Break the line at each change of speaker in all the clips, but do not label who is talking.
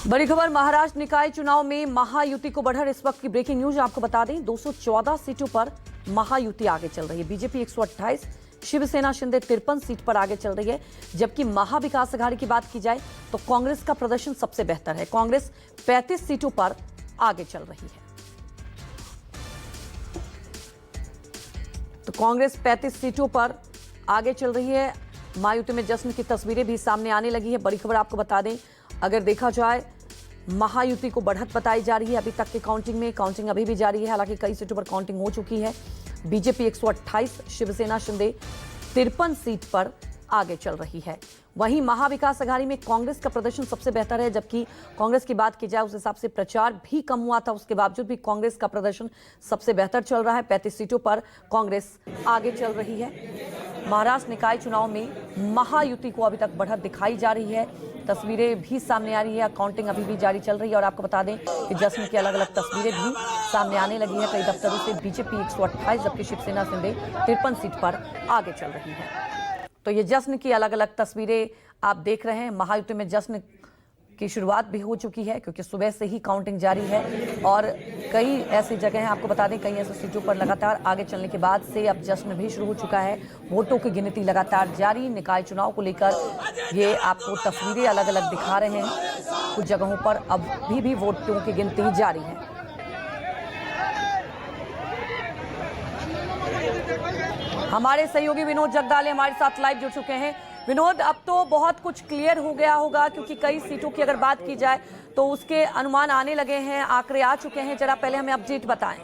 बड़ी खबर, महाराष्ट्र निकाय चुनाव में महायुति को बढ़त। इस वक्त की ब्रेकिंग न्यूज आपको बता दें, 214 सीटों पर महायुति आगे चल रही है। बीजेपी 128, शिवसेना शिंदे 53 सीट पर आगे चल रही है। जबकि महाविकास आघाड़ी की बात की जाए तो कांग्रेस का प्रदर्शन सबसे बेहतर है। कांग्रेस 35 सीटों पर आगे चल रही है। तो कांग्रेस 35 सीटों पर आगे चल रही है। महायुति में जश्न की तस्वीरें भी सामने आने लगी है। बड़ी खबर आपको बता दें, अगर देखा जाए महायुति को बढ़त बताई जा रही है। अभी तक की काउंटिंग अभी भी जारी है। हालांकि कई सीटों पर काउंटिंग हो चुकी है। बीजेपी 128, शिवसेना शिंदे 53 सीट पर आगे चल रही है। वहीं महाविकास आघाड़ी में कांग्रेस का प्रदर्शन सबसे बेहतर है। जबकि कांग्रेस की बात की जाए उस हिसाब से प्रचार भी कम हुआ था, उसके बावजूद भी कांग्रेस का प्रदर्शन सबसे बेहतर चल रहा है। 35 सीटों पर कांग्रेस आगे चल रही है। महाराष्ट्र निकाय चुनाव में महायुति को अभी तक बढ़त दिखाई जा रही है। तस्वीरें भी सामने आ रही है। काउंटिंग अभी भी जारी चल रही है। और आपको बता दें कि जश्न की अलग अलग तस्वीरें भी सामने आने लगी है। कई दफ्तरों से बीजेपी 128 जबकि शिवसेना शिंदे 53 सीट पर आगे चल रही है। तो ये जश्न की अलग अलग तस्वीरें आप देख रहे हैं। महायुति में जश्न की शुरुआत भी हो चुकी है, क्योंकि सुबह से ही काउंटिंग जारी है। और कई ऐसी जगह हैं, आपको बता दें, कई ऐसी सीटों पर लगातार आगे चलने के बाद से अब जश्न भी शुरू हो चुका है। वोटों की गिनती लगातार जारी। निकाय चुनाव को लेकर ये आपको तस्वीरें अलग अलग दिखा रहे हैं। कुछ जगहों पर अभी भी वोटों की गिनती जारी है। हमारे सहयोगी विनोद जगदाले हमारे साथ लाइव जुड़ चुके हैं। विनोद, अब तो बहुत कुछ क्लियर हो गया होगा, क्योंकि कई सीटों की अगर बात की जाए तो उसके अनुमान आने लगे हैं, आंकड़े आ चुके हैं। जरा पहले हमें अपडेट बताएं।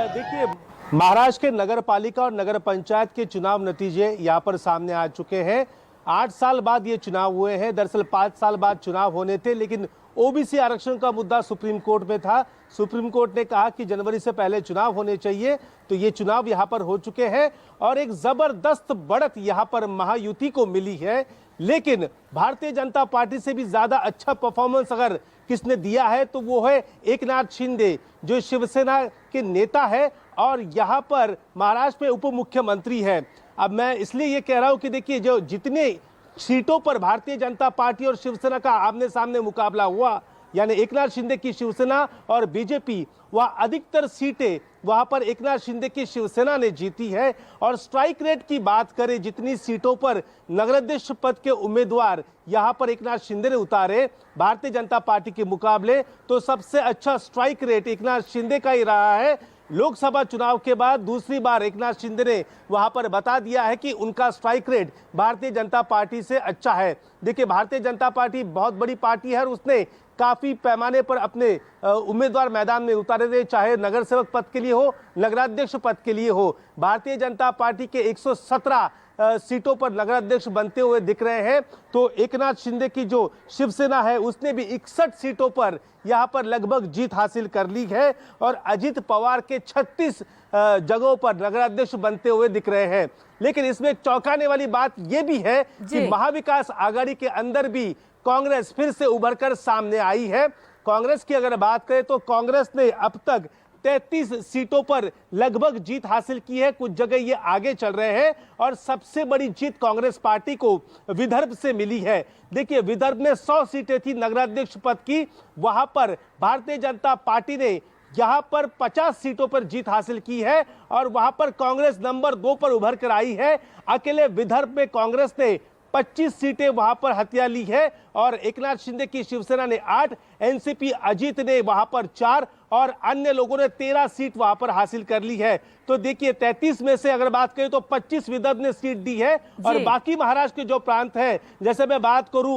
देखिए, महाराष्ट्र के नगर पालिका और नगर पंचायत के चुनाव नतीजे यहाँ पर सामने आ चुके हैं। 8 साल बाद ये चुनाव हुए हैं। दरअसल 5 साल बाद चुनाव होने थे, लेकिन ओबीसी आरक्षण का मुद्दा सुप्रीम कोर्ट में था। सुप्रीम कोर्ट ने कहा कि जनवरी से पहले चुनाव होने चाहिए, तो ये चुनाव यहाँ पर हो चुके हैं और एक जबरदस्त बढ़त यहाँ पर महायुति को मिली है। लेकिन भारतीय जनता पार्टी से भी ज्यादा अच्छा परफॉर्मेंस अगर किसने दिया है तो वो है एकनाथ शिंदे, जो शिवसेना के नेता है और यहाँ पर महाराष्ट्र में उप मुख्यमंत्री है। अब मैं इसलिए ये कह रहा हूँ कि देखिए, जो जितने सीटों पर भारतीय जनता पार्टी और शिवसेना का आमने सामने मुकाबला हुआ, यानी एकनाथ शिंदे की शिवसेना और बीजेपी, वह अधिकतर सीटें वहां पर एकनाथ शिंदे की शिवसेना ने जीती है। और स्ट्राइक रेट की बात करें, जितनी सीटों पर नगराध्यक्ष पद के उम्मीदवार यहां पर एकनाथ शिंदे ने उतारे भारतीय जनता पार्टी के मुकाबले, तो सबसे अच्छा स्ट्राइक रेट एकनाथ शिंदे का ही रहा है। लोकसभा चुनाव के बाद दूसरी बार एकनाथ शिंदे ने वहां पर बता दिया है कि उनका strike rate Bharatiya Janata party से अच्छा है। देखिए, भारतीय जनता पार्टी बहुत बड़ी पार्टी है और उसने काफी पैमाने पर अपने उम्मीदवार मैदान में उतारे थे, चाहे नगर सेवक पद के लिए हो, नगराध्यक्ष पद के लिए हो। भारतीय जनता पार्टी के 117 सीटों पर नगराध्यक्ष बनते हुए दिख रहे हैं। तो एकनाथ शिंदे की जो शिवसेना है उसने भी 61 सीटों पर यहां पर लगभग जीत हासिल कर ली है और अजित पवार के 36 जगहों पर नगराध्यक्ष बनते हुए दिख रहे हैं। लेकिन इसमें चौंकाने वाली बात यह भी है कि महाविकास आघाड़ी के अंदर भी कांग्रेस फिर से उभरकर सामने आई है। कांग्रेस की अगर बात करें तो कांग्रेस ने अब तक 33 सीटों पर लगभग जीत हासिल की है। कुछ जगह ये आगे चल रहे हैं और सबसे बड़ी जीत कांग्रेस पार्टी को विदर्भ से मिली है। देखिए, विदर्भ में 100 सीटें थी नगराध्यक्ष पद की, वहां पर भारतीय जनता पार्टी ने यहां पर 50 सीटों पर जीत हासिल की है और वहां पर कांग्रेस नंबर 2 पर उभर कर आई है। अकेले विदर्भ में कांग्रेस ने 25 सीटें वहां पर हथिया ली है और एकनाथ शिंदे की शिवसेना ने 8, एनसीपी अजीत ने वहां पर 4 और अन्य लोगों ने 13 सीट वहां पर हासिल कर ली है। तो देखिए, 33 में से अगर बात करें तो 25 विदर्भ ने सीट दी है और बाकी महाराष्ट्र के जो प्रांत हैं, जैसे मैं बात करूं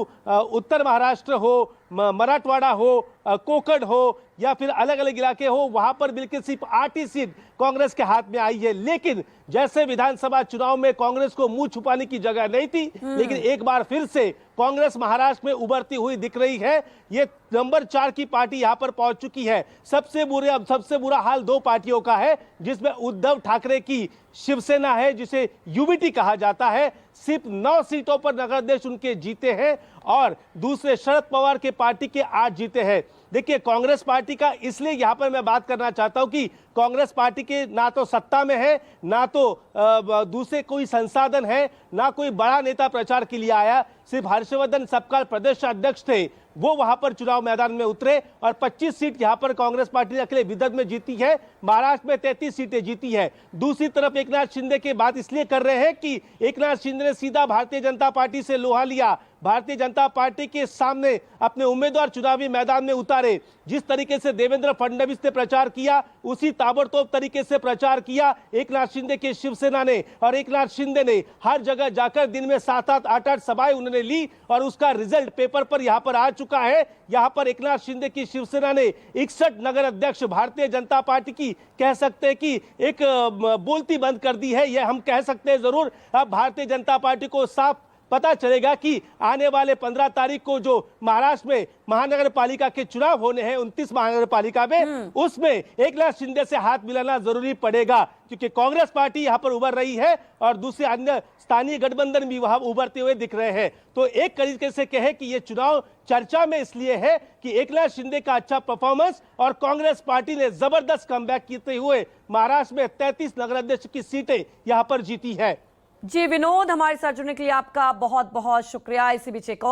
उत्तर महाराष्ट्र हो, मराठवाड़ा हो, कोकण हो या फिर अलग अलग इलाके हो, वहां पर बिल्कुल सिर्फ 8 ही सीट कांग्रेस के हाथ में आई है। लेकिन जैसे विधानसभा चुनाव में कांग्रेस को मुंह छुपाने की जगह नहीं थी, लेकिन एक बार फिर से कांग्रेस महाराष्ट्र में उभरती हुई दिख रही है। ये नंबर 4 की पार्टी यहां पर पहुंच चुकी है। सबसे बुरा हाल 2 पार्टियों का है, जिसमें उद्धव ठाकरे की शिवसेना है, जिसे यूबीटी कहा जाता है, सिर्फ 9 सीटों पर नगराध्यक्ष उनके जीते हैं और दूसरे शरद पवार के पार्टी के 8 जीते हैं। देखिए कांग्रेस पार्टी का इसलिए यहां पर मैं बात करना चाहता हूं कि कांग्रेस पार्टी के ना तो सत्ता में है, ना तो दूसरे कोई संसाधन है, ना कोई बड़ा नेता प्रचार के लिए आया। सिर्फ हर्षवर्धन सबका प्रदेश अध्यक्ष थे, वो वहां पर चुनाव मैदान में उतरे और 25 सीट यहां पर कांग्रेस पार्टी ने अकेले विदर्भ में जीती है। महाराष्ट्र में 33 सीटें जीती है। दूसरी तरफ एकनाथ शिंदे की बात इसलिए कर रहे हैं कि एकनाथ शिंदे ने सीधा भारतीय जनता पार्टी से लोहा लिया, भारतीय जनता पार्टी के सामने अपने उम्मीदवार चुनावी मैदान में उतारे। जिस तरीके से देवेंद्र फडणवीस ने प्रचार किया, उसी ताबड़तोड़ तरीके से प्रचार किया एकनाथ शिंदे के शिवसेना ने। और एकनाथ शिंदे ने हर जगह जाकर दिन में 7-7, 8-8 सभाएं उन्होंने ली और उसका रिजल्ट पेपर पर यहां पर आ चुका है। यहां पर एकनाथ शिंदे की शिवसेना ने 61 नगर अध्यक्ष भारतीय जनता पार्टी की कह सकते हैं कि एक बोलती बंद कर दी है, यह हम कह सकते हैं जरूर। अब भारतीय जनता पार्टी को साफ पता चलेगा कि आने वाले 15 तारीख को जो महाराष्ट्र में महानगर पालिका के चुनाव होने हैं, 29 महानगर पालिका में, उसमें एकनाथ शिंदे से हाथ मिलाना जरूरी पड़ेगा, क्योंकि कांग्रेस पार्टी यहां पर उभर रही है और दूसरे अन्य स्थानीय गठबंधन भी वहां उभरते हुए दिख रहे हैं। तो एक तरीके से कहे कि यह चुनाव चर्चा में इसलिए है कि एकनाथ शिंदे का अच्छा परफॉर्मेंस और कांग्रेस पार्टी ने जबरदस्त कमबैक करते हुए महाराष्ट्र में 33 नगर अध्यक्ष की सीटें यहां पर जीती है।
जी विनोद, हमारे साथ जुड़ने के लिए आपका बहुत बहुत शुक्रिया। इसी बीच एक और